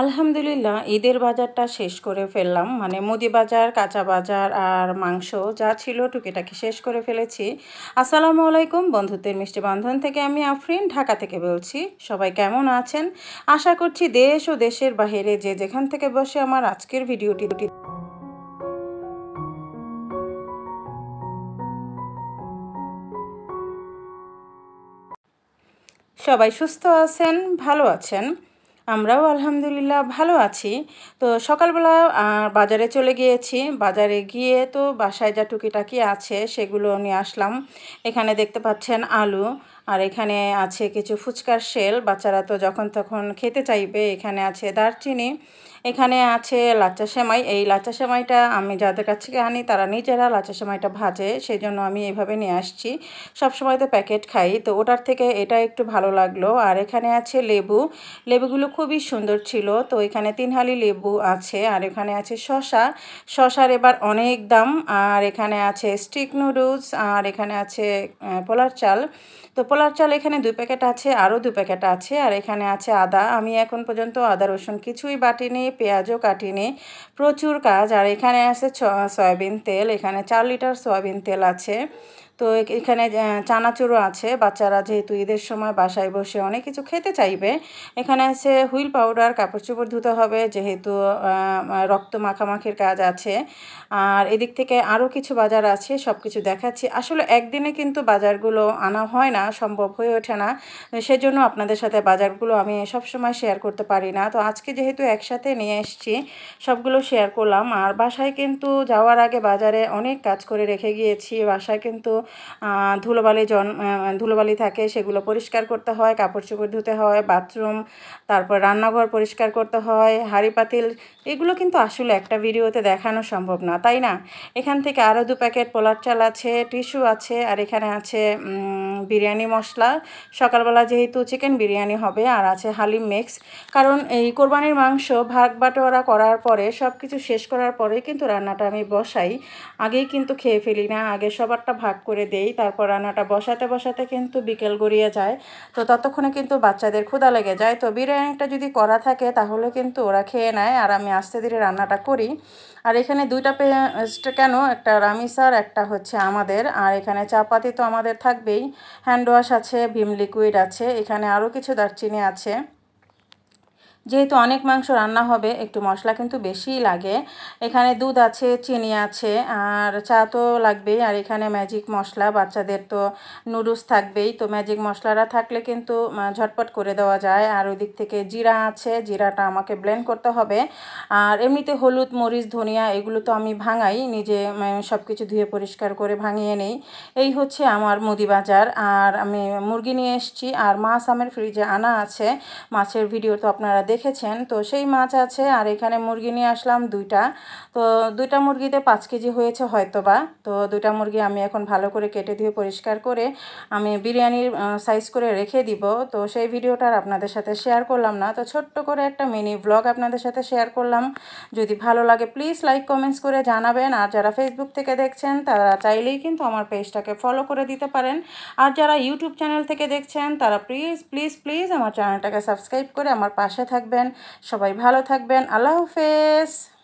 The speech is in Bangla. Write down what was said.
আলহামদুলিল্লাহ ঈদের বাজারটা শেষ করে ফেললাম। মানে মুদি বাজার, কাঁচা বাজার আর মাংস যা ছিল টুকিটাকি শেষ করে ফেলেছি। আসসালামু আলাইকুম, বন্ধুত্বের মিষ্টি বন্ধন থেকে আমি আফরিন ঢাকা থেকে বলছি। সবাই কেমন আছেন? আশা করছি দেশ ও দেশের বাইরে যে যেখান থেকে বসে আমার আজকের ভিডিওটি সবাই সুস্থ আছেন, ভালো আছেন। আমরাও আলহামদুলিল্লাহ ভালো আছি। তো সকালবেলা বাজারে চলে গিয়েছি। বাজারে গিয়ে তো বাসায় যা টুকিটাকি আছে সেগুলো নিয়ে আসলাম। এখানে দেখতে পাচ্ছেন আলু, আর এখানে আছে কিছু ফুচকার শেল, বাচ্চারা তো যখন তখন খেতে চাইবে। এখানে আছে দারচিনি, এখানে আছে লাচ্চা সেমাই। এই লাচ্চা সেমাইটা আমি যাদের কাছ থেকে আনি তারা নিজেরা লাচ্চা সেমাইটা ভাজে, সেই জন্য আমি এইভাবে নিয়ে আসছি। সবসময় তো প্যাকেট খাই, তো ওটার থেকে এটা একটু ভালো লাগলো। আর এখানে আছে লেবু, লেবুগুলো খুবই সুন্দর ছিল। তো এখানে 3 হালি লেবু আছে। আর এখানে আছে শসা, শসার এবার অনেক দাম। আর এখানে আছে স্টিক নুডলস, আর এখানে আছে পোলার চাল। তো পোলার চাল এখানে 2 প্যাকেট আছে, আরও 2 প্যাকেট আছে। আর এখানে আছে আদা, আমি এখন পর্যন্ত আদা রসুন কিছুই বাটিনি, পেঁয়াজও কাটিনি, প্রচুর কাজ। আর এখানে আছে সয়াবিন তেল, এখানে 4 লিটার সয়াবিন তেল আছে। তো এখানে চানাচুরও আছে, বাচ্চারা যেহেতু ঈদের সময় বাসায় বসে অনেক কিছু খেতে চাইবে। এখানে আছে হুইল পাউডার, কাপড় চোপড় ধুতে হবে যেহেতু রক্ত মাখামাখির কাজ আছে। আর এদিক থেকে আরও কিছু বাজার আছে, সব কিছু দেখাচ্ছি। আসলে একদিনে কিন্তু বাজারগুলো আনা হয় না, সম্ভব হয়ে ওঠে না, সেজন্য আপনাদের সাথে বাজারগুলো আমি সবসময় শেয়ার করতে পারি না। তো আজকে যেহেতু একসাথে নিয়ে এসেছি, সবগুলো শেয়ার করলাম। আর বাসায় কিন্তু যাওয়ার আগে বাজারে অনেক কাজ করে রেখে গিয়েছি। বাসায় কিন্তু ধুলোবালি থাকে, সেগুলো পরিষ্কার করতে হয়, কাপড় চোপড় ধুতে হয়, বাথরুম, তারপর রান্নাঘর পরিষ্কার করতে হয়, হাঁড়ি পাতিল। এগুলো কিন্তু আসলে একটা ভিডিওতে দেখানো সম্ভব না, তাই না? এখান থেকে আরও 2 প্যাকেট পোলার চাল আছে, টিস্যু আছে, আর এখানে আছে বিরিয়ানি মশলা। সকালবেলা যেহেতু চিকেন বিরিয়ানি হবে, আর আছে হালিম মিক্স। কারণ এই কোরবানির মাংস ভাগ বাটোয়ারা করার পরে সব কিছু শেষ করার পরেই কিন্তু রান্নাটা আমি বসাই, আগেই কিন্তু খেয়ে ফেলি না, আগে সবারটা ভাগ করে দেই, তারপর রান্নাটা বসাতে বসাতে কিন্তু বিকেল গড়িয়ে যায়। তো ততক্ষণে কিন্তু বাচ্চাদের ক্ষুধা লেগে যায়। তো বিরিয়ানিটা যদি করা থাকে তাহলে কিন্তু ওরা খেয়ে নেয়, আর আমি আস্তে ধীরে রান্নাটা করি। আর এখানে 2টা পেস্ট, কেন, একটা রামিসার, একটা হচ্ছে আমাদের। আর এখানে চাপাতি তো আমাদের থাকবেই, হ্যান্ড ওয়াশ আছে, ভিম লিকুইড আছে, এখানে আরও কিছু দারচিনি আছে। যেহেতু অনেক মাংস রান্না হবে একটু মশলা কিন্তু বেশিই লাগে। এখানে দুধ আছে, চিনি আছে, আর চা তো লাগবেই। আর এখানে ম্যাজিক মশলা, বাচ্চাদের তো নুডলস থাকবেই, তো ম্যাজিক মশলাটা থাকলে কিন্তু ঝটপট করে দেওয়া যায়। আর ওই দিক থেকে জিরা আছে, জিরাটা আমাকে ব্লেন্ড করতে হবে। আর এমনিতে হলুদ, মরিচ, ধনিয়া এগুলো তো আমি ভাঙাই নিজে, সব কিছু ধুয়ে পরিষ্কার করে ভাঙিয়ে নেই। এই হচ্ছে আমার মুদি বাজার। আর আমি মুরগি নিয়ে এসেছি, আর মাছ আমার ফ্রিজে আনা আছে, মাছের ভিডিও তো আপনারা দেখেছেন। তো সেই মাছ আছে। আর এখানে মুরগি নিয়ে আসলাম 2টা। তো 2টা মুরগিতে 5 কেজি হয়েছে হয়তোবা। তো 2টা মুরগি আমি এখন ভালো করে কেটে ধুয়ে পরিষ্কার করে আমি বিরিয়ানির সাইজ করে রেখে দিব। তো সেই ভিডিওটা আর আপনাদের সাথে শেয়ার করলাম না, তো ছোট্ট করে একটা মিনি ব্লগ আপনাদের সাথে শেয়ার করলাম। যদি ভালো লাগে প্লিজ লাইক কমেন্টস করে জানাবেন। আর যারা ফেসবুক থেকে দেখছেন তারা চাইলেই কিন্তু আমার পেজটাকে ফলো করে দিতে পারেন। আর যারা ইউটিউব চ্যানেল থেকে দেখছেন তারা প্লিজ প্লিজ প্লিজ আমার চ্যানেলটাকে সাবস্ক্রাইব করে আমার পাশে থাকবেন। সবাই ভালো থাকবেন, আল্লাহ হাফেজ।